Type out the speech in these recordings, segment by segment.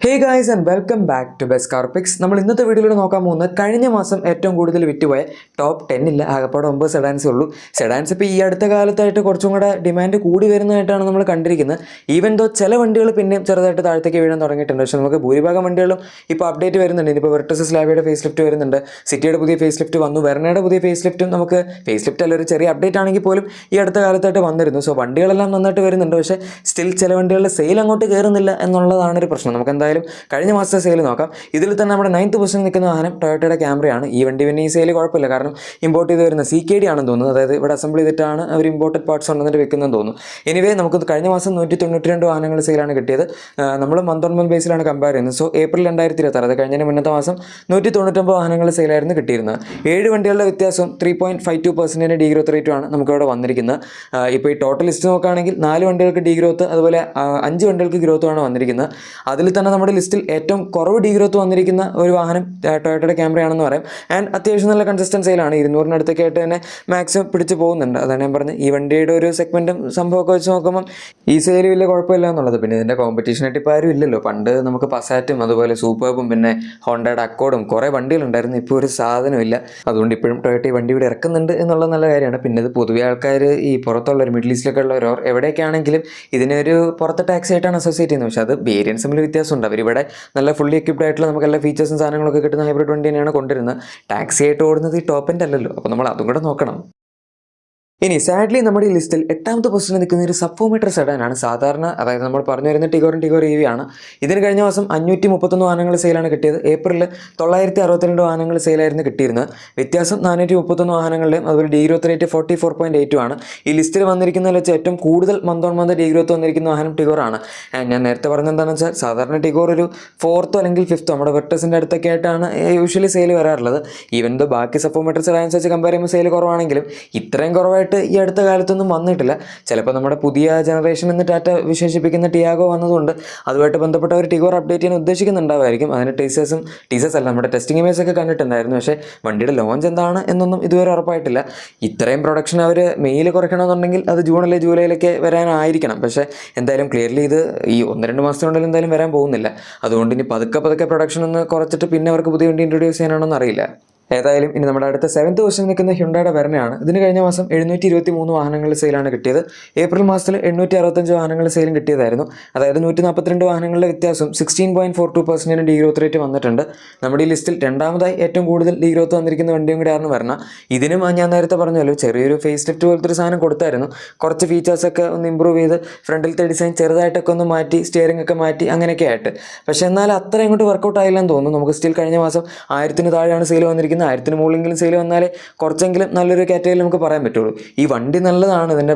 Hey guys and welcome back to Best Car Picks. നമ്മൾ ഇന്നത്തെ വീഡിയോയിൽ നോക്കാൻ പോകുന്നത് കഴിഞ്ഞ മാസം ഏറ്റവും കൂടുതൽ വിറ്റുപോയ ടോപ്പ് 10 ഇല്ല, ആകപ്പാടെ 9 സെഡാൻസേ ഉള്ളൂ. സെഡാൻസ് ഇപ്പോൾ ഈ അടുത്ത കാലത്തായിട്ട് കുറച്ചും കൂടെ ഡിമാൻഡ് കൂടി വരുന്നതായിട്ടാണ് നമ്മൾ കണ്ടിരിക്കുന്നത്. ഈവൻ ദോ ചില വണ്ടികൾ പിന്നെയും ചെറുതായിട്ട് താഴത്തേക്ക് വീഴാൻ തുടങ്ങിയിട്ടുണ്ട്. പക്ഷേ നമുക്ക് ഭൂരിഭാഗം വണ്ടികളും ഇപ്പോൾ അപ്ഡേറ്റ് വരുന്നുണ്ട്. ഇനിയിപ്പോൾ വെർട്ടസ് സ്ലാവിയുടെ ഫേസ് ലിഫ്റ്റ് വരുന്നുണ്ട്, സിറ്റിയുടെ പുതിയ ഫേസ് ലിഫ്റ്റ് വന്നു, വെർണയുടെ പുതിയ ഫേസ് ലിഫ്റ്റും നമുക്ക് ഫേസ് ലിഫ്റ്റ് അല്ല ഒരു ചെറിയ അപ്ഡേറ്റ് ആണെങ്കിൽ പോലും ഈ അടുത്ത കാലത്തായിട്ട് വന്നിരുന്നു. സോ വണ്ടികളെല്ലാം നന്നായിട്ട് വരുന്നുണ്ട്. പക്ഷേ സ്റ്റിൽ ചില വണ്ടികളുടെ സെയിൽ അങ്ങോട്ട് കയറുന്നില്ല എന്നുള്ളതാണ് ഒരു പ്രശ്നം. നമുക്ക് എന്തായാലും കഴിഞ്ഞ മാസത്തെ സെയിൽ നോക്കാം. ഇതിൽ തന്നെ നമ്മുടെ 9th പൊസിഷനിൽ നിൽക്കുന്ന വാഹനം ടൊയോട്ടയുടെ ക്യാമറയാണ്. ഈ വണ്ടി പിന്നെ ഈ സെയിൽ കുഴപ്പമില്ല, കാരണം ഇമ്പോർട്ട് ചെയ്ത് വരുന്ന CKD ആണെന്ന് തോന്നുന്നു. അതായത് ഇവിടെ അസംബിൾ ചെയ്തിട്ടാണ് അവർ ഇമ്പോർട്ടഡ് പാർട്സ് കൊണ്ടുവന്നിട്ട് വെക്കുന്നതെന്ന് തോന്നുന്നു. എനിവേ നമുക്ക് കഴിഞ്ഞ മാസം 192 വാഹനങ്ങൾ സെയിലാണ് കിട്ടിയത്. നമ്മൾ മന്ത് ഓൺ മന്ത് ബേസിലാണ് കമ്പയർ ചെയ്യുന്നത്. സോ ഏപ്രിൽ 2026, അത് കഴിഞ്ഞതിന് മുന്നത്തെ മാസം 199 വാഹനങ്ങൾ സെയിലായിരുന്നു കിട്ടിയിരുന്നത്. 7 വണ്ടികളുടെ വ്യത്യാസം 3.52% ഡീഗ്രോത്ത് റേറ്റുമാണ് നമുക്കിവിടെ വന്നിരിക്കുന്നത്. ഇപ്പോൾ ഈ ടോട്ടൽ ലിസ്റ്റ് നോക്കുകയാണെങ്കിൽ 4 വണ്ടികൾക്ക് ഡീഗ്രോത്ത്, അതുപോലെ 5 വണ്ടികൾക്ക് ഗ്രോത്തുമാണ് വന്നിരിക്കുന്നത്. അതിൽ തന്നെ നമ്മുടെ ലിസ്റ്റിൽ ഏറ്റവും കുറവ് ഡീഗ്രോത്ത് വന്നിരിക്കുന്ന ഒരു വാഹനം ടൊയോട്ടയുടെ ക്യാമറയാണെന്ന് പറയാം. ആൻഡ് അത്യാവശ്യം നല്ല കൺസിസ്റ്റൻറ്റ് സെയിലാണ്. 200-നടുത്തൊക്കെ ആയിട്ട് തന്നെ മാക്സിമം പിടിച്ച് പോകുന്നുണ്ട്. അതാണ് ഞാൻ പറഞ്ഞത്, ഈ വണ്ടിയുടെ ഒരു സെഗ്മെൻറ്റും സംഭവമൊക്കെ വെച്ച് നോക്കുമ്പം ഈ സെയിൽ വലിയ കുഴപ്പമില്ല എന്നുള്ളത്. പിന്നെ ഇതിൻ്റെ കോമ്പറ്റീഷനായിട്ട് ഇപ്പോൾ ആരും ഇല്ലല്ലോ. പണ്ട് നമുക്ക് പസാറ്റും അതുപോലെ സൂപ്പർബും പിന്നെ ഹോണ്ടയുടെ അക്കോർഡും കുറേ വണ്ടികളുണ്ടായിരുന്നു. ഇപ്പോൾ ഒരു സാധനമില്ല. അതുകൊണ്ട് ഇപ്പോഴും ടൊയോട്ട ഈ വണ്ടി ഇവിടെ ഇറക്കുന്നുണ്ട് എന്നുള്ളത് നല്ല കാര്യമാണ്. പിന്നെ ഇത് പൊതുവെ ആൾക്കാർ ഈ പുറത്തുള്ളവർ, മിഡിൽ ഈസ്റ്റിലൊക്കെ ഉള്ളവരോ എവിടെയൊക്കെ ആണെങ്കിലും ഇതിനൊരു പുറത്തെ ടാക്സി ആയിട്ടാണ് അസോസിയേറ്റ് ചെയ്യുന്നത്. പക്ഷേ അത് വേരിയൻസ് തമ്മിൽ വ്യത്യാസമുണ്ട്. അവരിവിടെ നല്ല ഫുള്ളി എക്വിപ്ഡ് ആയിട്ടുള്ള നമുക്ക് എല്ലാ ഫീച്ചേഴ്സും സാധനങ്ങളൊക്കെ കിട്ടുന്ന ഹൈബ്രിഡ് വണ്ടി തന്നെയാണ് കൊണ്ടുവരുന്നത്. ടാക്സി ആയിട്ട് ഓടുന്നത് ഈ ടോപ്പ് എൻഡ് അല്ലല്ലോ. അപ്പോൾ നമ്മൾ അതും കൂടെ നോക്കണം. ഇനി സാഡ്ലി നമ്മുടെ ഈ ലിസ്റ്റിൽ 8th പൊസിഷനിൽ നിൽക്കുന്ന ഒരു സബ്ഫോമീറ്റർ സെഡാനാണ്. സാധാരണ അതായത് നമ്മൾ പറഞ്ഞു വരുന്ന ടിഗോർ EV ആണ്. ഇതിന് കഴിഞ്ഞ മാസം 531 വാഹനങ്ങൾ സെയിലാണ് കിട്ടിയത്. ഏപ്രിലിൽ 962 വാഹനങ്ങൾ സെയിലായിരുന്നു കിട്ടിയിരുന്നത്. വ്യത്യാസം 431 വാഹനങ്ങളുടെയും അതുപോലെ ഡീഗ്രോത്ത് റേറ്റ് 44.82 ആണ്. ഈ ലിസ്റ്റിൽ വന്നിരിക്കുന്നതിൽ വെച്ച് ഏറ്റവും കൂടുതൽ മന്ത് ഓൺ മന്ത് ഡീഗ്രോത്ത് വന്നിരിക്കുന്ന വാഹനം ടിഗോറാണ്. ഞാൻ നേരത്തെ പറഞ്ഞത് എന്താണെന്ന് വെച്ചാൽ സാധാരണ ടിഗോർ ഒരു 4th അല്ലെങ്കിൽ 5th നമ്മുടെ വെർട്ടസിൻ്റെ അടുത്തൊക്കെ ആയിട്ടാണ് യൂഷ്വലി സെയിൽ വരാറുള്ളത്. ഈവൻ ദോ ബാക്കി സബ്ഫോമീറ്റർ സെഡാൻസ് വെച്ച് കമ്പയർ ചെയ്യുമ്പോൾ സെയിൽ കുറവാണെങ്കിലും ഇത്രയും കുറവായിട്ട് ഈ അടുത്ത കാലത്തൊന്നും വന്നിട്ടില്ല. ചിലപ്പോൾ നമ്മുടെ പുതിയ ജനറേഷൻ എന്ന് ടാറ്റ വിശേഷിപ്പിക്കുന്ന ടിയാഗോ വന്നതുകൊണ്ട് അതുമായിട്ട് ബന്ധപ്പെട്ട ഒരു ടിഗോർ അപ്ഡേറ്റ് ചെയ്യാൻ ഉദ്ദേശിക്കുന്നുണ്ടാവുമായിരിക്കും. അതിന് ടീസേഴ്സ് അല്ല, നമ്മുടെ ടെസ്റ്റിംഗ് ഇമേജ് ഒക്കെ കണ്ടിട്ടുണ്ടായിരുന്നു. പക്ഷേ വണ്ടിയുടെ ലോഞ്ച് എന്താണ് എന്നൊന്നും ഇതുവരെ ഉറപ്പായിട്ടില്ല. ഇത്രയും പ്രൊഡക്ഷൻ അവർ മെയ്യിൽ കുറയ്ക്കണമെന്നുണ്ടെങ്കിൽ അത് ജൂൺ അല്ലെങ്കിൽ ജൂലൈയിലൊക്കെ വരാനായിരിക്കണം. പക്ഷേ എന്തായാലും ക്ലിയർലി ഇത് ഈ 1-2 മാസത്തിനുള്ളിൽ എന്തായാലും വരാൻ പോകുന്നില്ല. അതുകൊണ്ട് ഇനി പതുക്കെ പ്രൊഡക്ഷൻ ഒന്ന് കുറച്ചിട്ട് പിന്നെ അവർക്ക് പുതിയ വണ്ടി ഇൻട്രൊഡ്യൂസ് ചെയ്യാനാണോ അറിയില്ല. ഏതായാലും ഇനി നമ്മുടെ അടുത്ത 7th പൊസിഷനിൽ നിൽക്കുന്ന ഹ്യുണ്ടായുടെ വെർണയാണ്. ഇതിന് കഴിഞ്ഞ മാസം 723 വാഹനങ്ങളുടെ സെയിലാണ് കിട്ടിയത്. ഏപ്രിൽ മാസത്തിൽ 865 വാഹനങ്ങളുടെ സെയിലും കിട്ടിയതായിരുന്നു. അതായത് 142 വാഹനങ്ങളുടെ വ്യത്യാസം 16.42% ഡീഗ്രോത്ത് റേറ്റ് വന്നിട്ടുണ്ട്. നമ്മുടെ ഈ ലിസ്റ്റിൽ രണ്ടാമതായി ഏറ്റവും കൂടുതൽ ഡീഗ്രോത്ത് വന്നിരിക്കുന്ന വണ്ടിയും കൂടെയാണ് വെർണ. ഇതിനും ഞാൻ നേരത്തെ പറഞ്ഞല്ലോ, ചെറിയൊരു ഫേസ് ലിഫ്റ്റ് പോലത്തെ ഒരു സാധനം കൊടുത്തായിരുന്നു. കുറച്ച് ഫീച്ചേഴ്സൊക്കെ ഒന്ന് ഇമ്പ്രൂവ് ചെയ്ത് ഫ്രണ്ടിലത്തെ ഡിസൈൻ ചെറുതായിട്ടൊക്കെ ഒന്ന് മാറ്റി, സ്റ്റിയറിംഗ് ഒക്കെ മാറ്റി, അങ്ങനെയൊക്കെ ആയിട്ട്. പക്ഷേ എന്നാൽ അത്ര അങ്ങോട്ട് വർക്കൗട്ട് ആയില്ലെന്ന് തോന്നുന്നു. നമുക്ക് സ്റ്റിൽ കഴിഞ്ഞ മാസം 1000-ന് താഴെയാണ് സെയിൽ വന്നിരിക്കുന്നത്. 1000-ന് മുകളിലെങ്കിലും സെയിൽ വന്നാലേ കുറച്ചെങ്കിലും നല്ലൊരു കാറ്റഗറിയിൽ നമുക്ക് പറയാൻ പറ്റുള്ളൂ. ഈ വണ്ടി നല്ലതാണ്, ഇതിൻ്റെ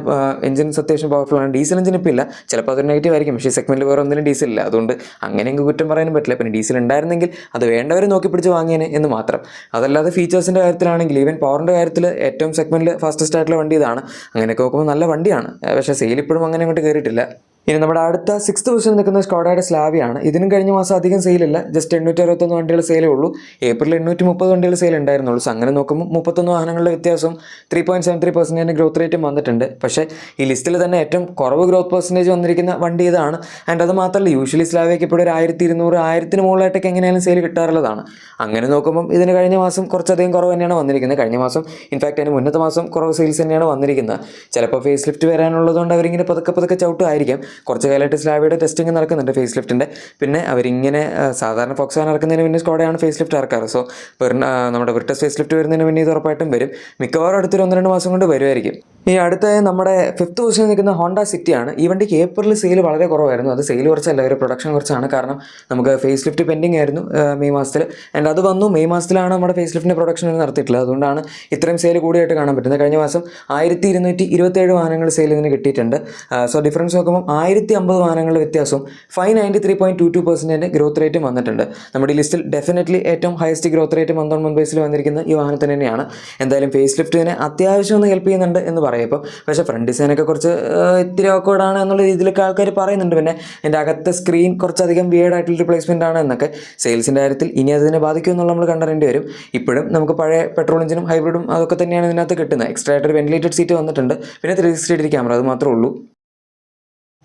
എഞ്ചിൻസ് അത്യാവശ്യം പവർഫുൾ ആണ്. ഡീസൽ എഞ്ചിൻ ഇപ്പോൾ ഇല്ല, ചിലപ്പോൾ അതൊരു നെഗറ്റീവ് ആയിരിക്കും. പക്ഷേ സെഗ്മെൻറ്റിൽ വേറെ ഒന്നിനും ഡീസൽ ഇല്ല, അതുകൊണ്ട് അങ്ങനെയെങ്കിൽ കുറ്റം പറയാനും പറ്റില്ല. പിന്നെ ഡീസൽ ഉണ്ടായിരുന്നെങ്കിൽ അത് വേണ്ടവർ നോക്കി പിടിച്ച് വാങ്ങിയേനെ എന്ന് മാത്രം. അതല്ലാതെ ഫീച്ചേഴ്സിൻ്റെ കാര്യത്തിലാണെങ്കിൽ ഈവൻ പവറിൻ്റെ കാര്യത്തിൽ ഏറ്റവും സെഗ്മെൻറ്റിൽ ഫാസ്റ്റസ്റ്റ് ആയിട്ടുള്ള വണ്ടി ഇതാണ്. അങ്ങനെയൊക്കെ നോക്കുമ്പോൾ നല്ല വണ്ടിയാണ്. പക്ഷേ സെയിൽ ഇപ്പോഴും അങ്ങനെ അങ്ങോട്ട് കയറിയിട്ടില്ല. ഇനി നമ്മുടെ അടുത്ത 6th പൊസിഷനിൽ നിൽക്കുന്ന സ്കോഡയുടെ സ്ലാവിയാണ്. ഇതിനും കഴിഞ്ഞ മാസം അധികം സെയിലില്ല, ജസ്റ്റ് 861 വണ്ടികൾ സെയിലേ ഉള്ളൂ. ഏപ്രിൽ 830 വണ്ടികൾ സെയിൽ ഉണ്ടായിരുന്നുള്ളൂ. സോ അങ്ങനെ നോക്കുമ്പോൾ 31 വാഹനങ്ങളുടെ വ്യത്യാസം 3.73% ഗ്രോത്ത് റേറ്റും വന്നിട്ടുണ്ട്. പക്ഷേ ഈ ലിസ്റ്റിൽ തന്നെ ഏറ്റവും കുറവ് ഗ്രോത്ത് പെർസെൻറ്റേജ് വന്നിരിക്കുന്ന വണ്ടി ഇതാണ്. ആൻഡ് അത് മാത്രമല്ല, യൂഷ്വലി സ്ലാവിയൊക്കെ ഇപ്പോൾ ഒരു 1200, 1000-ന് മുകളിലായിട്ടൊക്കെ എങ്ങനെയാലും സെയിൽ കിട്ടാറുള്ളതാണ്. അങ്ങനെ നോക്കുമ്പം ഇതിന് കഴിഞ്ഞ മാസം കുറച്ചധികം കുറവ് തന്നെയാണ് വന്നിരിക്കുന്നത്. കഴിഞ്ഞ മാസം ഇൻഫാക്ട് അതിന് മുന്നത്തെ മാസം കുറവ് സെയിൽസ് തന്നെയാണ് വന്നിരിക്കുന്നത്. ചിലപ്പോൾ ഫേസ് ലിഫ്റ്റ് വരാനുള്ളതുകൊണ്ട് അവരിങ്ങനെ പതുക്കെ ചവിട്ടുമായിരിക്കും. കുറച്ച് കാലമായിട്ട് സ്ലാവിയുടെ ടെസ്റ്റിംഗ് നടക്കുന്നുണ്ട് ഫേസ് ലിഫ്റ്റിൻ്റെ. പിന്നെ അവരിങ്ങനെ സാധാരണ ഫോക്സ് ഇറക്കുന്നതിന് മുന്നേ സ്കോഡയാണ് ഫേസ് ലിഫ്റ്റ് ഇറക്കാറ്. സോ നമ്മുടെ വെർട്ടസ് ഫേസ് ലിഫ്റ്റ് വരുന്നതിന് മുന്നേ ഇത് ഉറപ്പായിട്ടും വരും. മിക്കവാറും അടുത്തൊരു 1-2 മാസം കൊണ്ട് വരുമായിരിക്കും. ഈ അടുത്ത നമ്മുടെ 5th പൊസിഷനിൽ നിൽക്കുന്ന ഹോണ്ട സിറ്റിയാണ്. ഈ വണ്ടിക്ക് ഏപ്രിൽ സെയിൽ വളരെ കുറവായിരുന്നു. അത് സെയിൽ കുറച്ചല്ല, ഒരു പ്രൊഡക്ഷൻ കുറച്ചാണ്. കാരണം നമുക്ക് ഫേസ് ലിഫ്റ്റ് പെൻഡിങ് ആയിരുന്നു മെയ് മാസത്തിൽ. ആൻഡ് അത് വന്നു മെയ് മാസത്തിലാണ് നമ്മുടെ ഫേസ് ലിഫ്റ്റിൻ്റെ പ്രൊഡക്ഷൻ നടത്തിയിട്ടുള്ളത്. അതുകൊണ്ടാണ് ഇത്രയും സെയിൽ കൂടിയായിട്ട് കാണാൻ പറ്റുന്നത്. കഴിഞ്ഞ മാസം 1227 വാഹനങ്ങൾ സെയിൽ ഇതിന് കിട്ടിയിട്ടുണ്ട്. സോ ഡിഫറൻസ് നോക്കുമ്പോൾ 1050 വാഹനങ്ങളുടെ വ്യത്യാസവും 593.22% ഗ്രോത്ത് റേറ്റും വന്നിട്ടുണ്ട്. നമ്മുടെ ഈ ലിസ്റ്റിൽ ഡെഫിനറ്റ്ലി ഏറ്റവും highest growth rate month on month ബേസിൽ വന്നിരിക്കുന്ന ഈ വാഹനത്തിന് തന്നെയാണ്. എന്തായാലും ഫേസ് ലിഫ്റ്റിനെ അത്യാവശ്യം ഒന്ന് ഹെൽപ്പ് ചെയ്യുന്നുണ്ട് എന്ന് പറയാം ഇപ്പോൾ. പക്ഷേ ഫ്രണ്ട് ഡിസൈനൊക്കെ കുറച്ച് ഇത്തിരി ഓക്കേർഡാണ് എന്നുള്ള രീതിയിലൊക്കെ ആൾക്കാർ പറയുന്നുണ്ട്. പിന്നെ എൻ്റെ അകത്തെ സ്ക്രീൻ കുറച്ചധികം വിയേർഡ് ആയിട്ടുള്ള റിപ്ലേസ്മെൻ്റ് ആണ് എന്നൊക്കെ. സെയിൽസിൻ്റെ കാര്യത്തിൽ ഇനി അതിനെ ബാധിക്കും എന്നുള്ള നമ്മൾ കണ്ടറിയേണ്ടി വരും. ഇപ്പോഴും നമുക്ക് പഴയ പെട്രോൾ എഞ്ചിനും ഹൈബ്രിഡും അതൊക്കെ തന്നെയാണ് ഇതിനകത്ത് കിട്ടുന്നത്. എക്സ്ട്രാ ആയിട്ടൊരു വെന്റിലേറ്റഡ് സീറ്റ് വന്നിട്ടുണ്ട്. പിന്നെ 360 ഡിഗ്രി ക്യാമറ, അത് മാത്രമേ ഉള്ളൂ.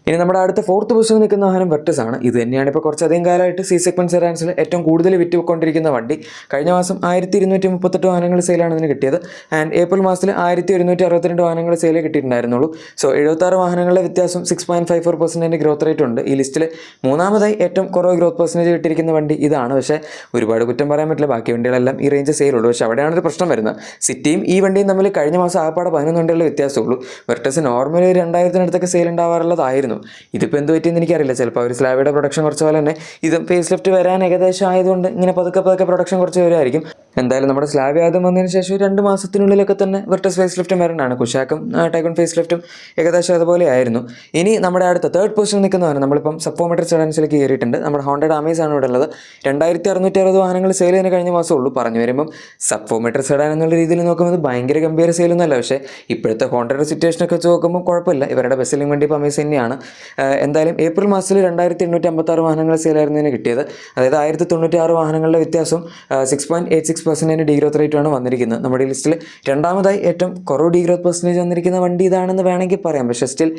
ഇനി നമ്മുടെ അടുത്ത ഫോർത്ത് പൊസിഷനിൽ നിൽക്കുന്ന വാഹനം വെർട്ടസ് ആണ്. ഇത് തന്നെയാണ് ഇപ്പോൾ കുറച്ചധികം കാലമായിട്ട് സി സെഗ്മെന്റ് സെഡാൻസിൽ ഏറ്റവും കൂടുതൽ വിറ്റുകൊണ്ടിരിക്കുന്ന വണ്ടി. കഴിഞ്ഞ മാസം 1238 വാഹനങ്ങൾ സെയിലാണ് ഇതിന് കിട്ടിയത്. ആൻഡ് ഏപ്രിൽ മാസത്തിൽ 1162 വാഹനങ്ങൾ സെയിൽ കിട്ടിയിട്ടുണ്ടായിരുന്നുള്ളൂ. സോ 76 വാഹനങ്ങളുടെ വ്യത്യാസം 6.54% ഗ്രോത്ത് റേറ്റ് ഉണ്ട്. ഈ ലിസ്റ്റിൽ മൂന്നാമതായി ഏറ്റവും കുറവ് ഗ്രോത്ത് പെർസെൻറ്റേജ് കിട്ടിയിരിക്കുന്ന വണ്ടി ഇതാണ്. പക്ഷേ ഒരുപാട് കുറ്റം പറയാൻ പറ്റില്ല, ബാക്കി വണ്ടികളെല്ലാം ഈ റേഞ്ച് സെയിലുള്ളൂ. പക്ഷേ അവിടെയാണ് ഒരു പ്രശ്നം വരുന്നത്. സിറ്റിയും ഈ വണ്ടിയും തമ്മിൽ കഴിഞ്ഞ മാസം ആപ്പാടെ 11 വണ്ടികളുടെ വ്യത്യാസമുള്ളൂ. വെർട്ടസ് നോർമലി 2000-ത്തിനടുത്തൊക്കെ സെയിൽ ഉണ്ടാവാറുള്ളതായിരുന്നു. ഇതിപ്പോൾ എന്ത് പറ്റിയെന്ന് എനിക്കറിയില്ല. ചിലപ്പോൾ അവർ സ്ലാബിയുടെ പ്രൊഡക്ഷൻ കുറച്ച പോലെ തന്നെ ഇതും ഫേസ് ലിഫ്റ്റ് വരാൻ ഏകദേശം ആയതുകൊണ്ട് ഇങ്ങനെ പതുക്കെ പ്രൊഡക്ഷൻ കുറച്ച് വരുമായിരിക്കും. എന്തായാലും നമ്മുടെ സ്ലാബ് ആദ്യം വന്നതിന് ശേഷം 2 മാസത്തിനുള്ളിലൊക്കെ തന്നെ വെർട്ടസ് ഫേസ് ലിഫ്റ്റും വരേണ്ടതാണ്. കുഷാക്കും ടൈഗൺ ഫേസ് ലിഫ്റ്റും ഏകദേശം അതുപോലെ ആയിരുന്നു. ഇനി നമ്മുടെ അടുത്ത തേർഡ് പൊസിഷൻ നിൽക്കുന്നവരാണ്. നമ്മളിപ്പം സപ്പോമെട്രിക് സെഡാൻസിലേക്ക് കയറിയിട്ടുണ്ട്. നമ്മുടെ ഹോണ്ടയുടെ അമേസ് ആണ് ഇവിടെ ഉള്ളത്. 2660 വാഹനങ്ങൾ സെയിൽ ചെയ്യുന്ന കഴിഞ്ഞ മാസമുള്ളൂ. പറഞ്ഞു വരുമ്പം സപ്പോമെട്രിക് സെഡാൻ എന്നുള്ള രീതിയിൽ നോക്കുമ്പോൾ ഭയങ്കര ഗംഭീര സെയിലൊന്നുമല്ല. പക്ഷേ ഇപ്പോഴത്തെ ഹോണ്ടയുടെ സിറ്റുവേഷനൊക്കെ വെച്ച് നോക്കുമ്പോൾ കുഴപ്പമില്ല. ഇവരുടെ ബെസ്റ്റ് സെല്ലിംഗ് വണ്ടി ഇപ്പോൾ അമേസ് തന്നെയാണ്. എന്തായാലും ഏപ്രിൽ മാസത്തിൽ 2856 വാഹനങ്ങൾ സെയിലായിരുന്നതിന് കിട്ടിയത്. അതായത് 1096 വാഹനങ്ങളുടെ വ്യത്യാസം 6.86% ഡീഗ്രോത്ത് റേറ്റാണ് വന്നിരിക്കുന്നത്. നമ്മുടെ ലിസ്റ്റിൽ രണ്ടാമതായി ഏറ്റവും കുറവ് ഡീഗ്രോത്ത് പെർസെൻറ്റേജ് വന്നിരിക്കുന്ന വണ്ടി ഇതാണെന്ന് വേണമെങ്കിൽ പറയാം. പക്ഷേ സ്റ്റിൽ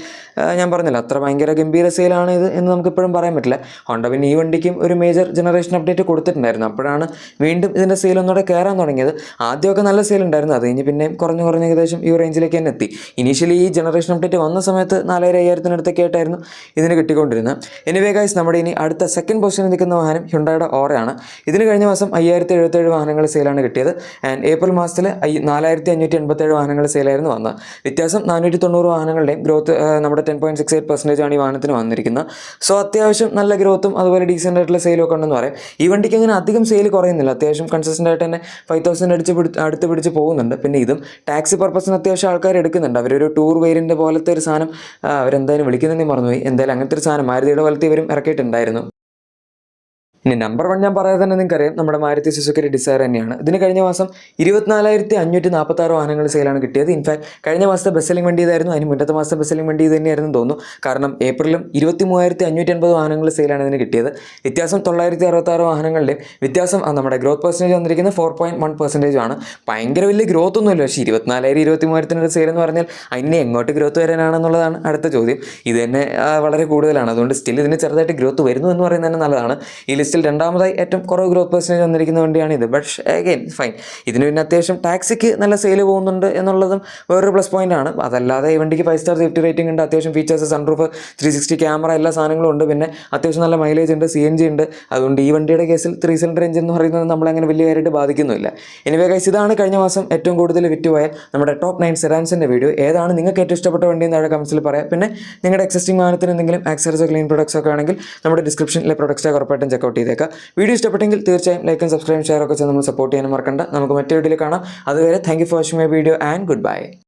ഞാൻ പറഞ്ഞില്ല, അത്ര ഭയങ്കര ഗംഭീര സെയിലാണ് ഇത് എന്ന് നമുക്കിപ്പോഴും പറയാൻ പറ്റില്ല. ഹോണ്ട പിന്നെ ഈ വണ്ടിക്കും ഒരു മേജർ ജനറേഷൻ അപ്ഡേറ്റ് കൊടുത്തിട്ടുണ്ടായിരുന്നു. അപ്പോഴാണ് വീണ്ടും ഇതിൻ്റെ സെയിൽ ഒന്നുകൂടെ കയറാൻ തുടങ്ങിയത്. ആദ്യമൊക്കെ നല്ല സെയിൽ ഉണ്ടായിരുന്നു. അത് കഴിഞ്ഞ് പിന്നെയും കുറഞ്ഞ് ഏകദേശം ഈ റേഞ്ചിലേക്ക് തന്നെ എത്തി. ഇനീഷ്യലി ഈ ജനറേഷൻ അപ്ഡേറ്റ് വന്ന സമയത്ത് 4000-5000 ആയിട്ടായിരുന്നു ഇതിന് കിട്ടിക്കൊണ്ടിരുന്നത്. എനിവേ ഗൈസ്, നമ്മുടെ ഇനി അടുത്ത സെക്കൻഡ് പൊസിഷനിൽ നിൽക്കുന്ന വാഹനം ഹ്യുണ്ടായുടെ ഓറയാണ്. ഇതിന് കഴിഞ്ഞ മാസം 5077 വാഹനങ്ങൾ സെയിലാണ് കിട്ടിയത്. ആൻഡ് ഏപ്രിൽ മാസത്തിൽ 4587 വാഹനങ്ങൾ സെയിലായിരുന്നു വന്നത്. വ്യത്യാസം 490 വാഹനങ്ങളുടെയും ഗ്രോത്ത് നമ്മുടെ 10.68% ആണ് ഈ വാഹനത്തിന് വന്നിരിക്കുന്നത്. സോ അത്യാവശ്യം നല്ല ഗ്രോത്തും അതുപോലെ ഡീസൻ്റ് ആയിട്ടുള്ള സെയിലും ഒക്കെ ഉണ്ടെന്ന് പറയാം. ഈ വണ്ടിക്ക് അങ്ങനെ അധികം സെയിൽ കുറയുന്നില്ല. അത്യാവശ്യം കൺസിസ്റ്റൻ്റ് ആയിട്ട് തന്നെ 5000 അടുത്ത് പിടിച്ച് പോകുന്നുണ്ട്. പിന്നെ ഇതും ടാക്സി പർപ്പസിന് അത്യാവശ്യം ആൾക്കാർ എടുക്കുന്നുണ്ട്. അവരൊരു ടൂർ വേരിയൻ്റ് പോലത്തെ ഒരു സാധനം അവരെന്തായാലും വിളിക്കുന്നതെന്ന് മറന്നുപോയി. എന്തായാലും അങ്ങനത്തെ ഒരു സാധനം മാരുതിയുടെ പോലത്തെ ഇവരും ഇറക്കിയിട്ടുണ്ടായിരുന്നു. ഇനി നമ്പർ 1 ഞാൻ പറയാതെ തന്നെ നിങ്ങൾക്കറിയാം, നമ്മുടെ മാരുതി സുസുക്കി ഡിസയർ തന്നെയാണ്. ഇതിന് കഴിഞ്ഞ മാസം 24,546 വാഹനങ്ങൾ സെയിലാണ് കിട്ടിയത്. ഇൻഫാക്ട് കഴിഞ്ഞ മാസത്തെ ബെസ്റ്റ് സെല്ലിംഗ് വണ്ടി ഇതായിരുന്നു. അതിന് മുന്നത്തെ മാസത്തെ ബെസ്റ്റ് സെല്ലിംഗ് വണ്ടി ഇത് തന്നെയായിരുന്നു തോന്നുന്നു. കാരണം ഏപ്രിലും 23,580 വാഹനങ്ങൾ സെയിലാണ് ഇതിന് കിട്ടിയത്. വ്യത്യാസം 966 വാഹനങ്ങളുടെയും വ്യത്യാസം നമ്മുടെ ഗ്രോത്ത് പെർസെൻറ്റേജ് വന്നിരിക്കുന്നത് 4.1% ആണ്. ഭയങ്കര വലിയ ഗ്രോത്ത് ഒന്നുമില്ല. പക്ഷേ 24,000-23,000 സെയിൽ എന്ന് പറഞ്ഞാൽ അതിനെ എങ്ങോട്ട് ഗ്രോത്ത് വരാനാണെന്നുള്ളതാണ് അടുത്ത ചോദ്യം. ഇത് തന്നെ വളരെ കൂടുതലാണ്. അതുകൊണ്ട് സ്റ്റിൽ ഇതിന് ചെറുതായിട്ട് ഗ്രോത്ത് വരുന്നു എന്ന് പറയുന്നത് തന്നെ നല്ലതാണ്. ഈ ലിസ്റ്റിൽ രണ്ടാമതായി ഏറ്റവും കുറവ് ഗ്രോത്ത് പെർസെൻറ്റേജ് വന്നിരിക്കുന്ന വണ്ടിയാണ് ഇത്. But again fine. ഇതിന് പിന്നെ അത്യാവശ്യം ടാക്സിക്ക് നല്ല സെയിൽ പോകുന്നുണ്ട് എന്നുള്ളതും വേറൊരു പ്ലസ് പോയിന്റ് ആണ്. അതല്ലാതെ ഈ വണ്ടിക്ക് 5 സ്റ്റാർ സേഫ്റ്റി റേറ്റിംഗ് ഉണ്ട്. അത്യാവശ്യം ഫീച്ചേഴ്സ്, സൺറൂഫ്, 360 ക്യാമറ, എല്ലാ സാധനങ്ങളും ഉണ്ട്. പിന്നെ അത്യാവശ്യം നല്ല മൈലേജ് ഉണ്ട്, CNG ഉണ്ട്. അതുകൊണ്ട് ഈ വണ്ടിയുടെ കേസിൽ 3 സിലിണ്ടർ എഞ്ചിൻ എന്ന് പറയുന്നത് നമ്മളങ്ങനെ വലിയ കാര്യമായിട്ട് ബാധിക്കുന്നില്ല. എനിവേ ഗൈസ്, ഇതാണ് കഴിഞ്ഞ മാസം ഏറ്റവും കൂടുതൽ വിറ്റുപോയ നമ്മുടെ ടോപ്പ് 9 സെഡാൻസിൻ്റെ വീഡിയോ. ഏതാണ് നിങ്ങൾക്ക് ഏറ്റവും ഇഷ്ടപ്പെട്ട വണ്ടി എന്ന് താഴെ കമൻസിൽ പറയാം. പിന്നെ നിങ്ങളുടെ എക്സിസ്റ്റിംഗ് വാഹനത്തിന് എന്തെങ്കിലും ആക്സസറീസോ ക്ലീൻ പ്രൊഡക്ട്സ് ഒക്കെ ആണെങ്കിൽ നമ്മുടെ ഡിസ്ക്രിപ്ഷനിലെ പ്രൊഡക്ട്സ് ഉറപ്പായിട്ടും ചെക്കൗട്ട് ചെയ്തേക്കാം. വീഡിയോ ഇഷ്ടപ്പെട്ടെങ്കിൽ തീർച്ചയായും ലൈക്കും സബ്സ്ക്രൈബും ഷെയർ ഒക്കെ ചെയ്ത് നമ്മൾ സപ്പോർട്ട് ചെയ്യാനും മറക്കണ്ട. നമുക്ക് മറ്റൊരു വീഡിയോയിൽ കാണാം. അതുവരെ thank you for watching my video and good bye.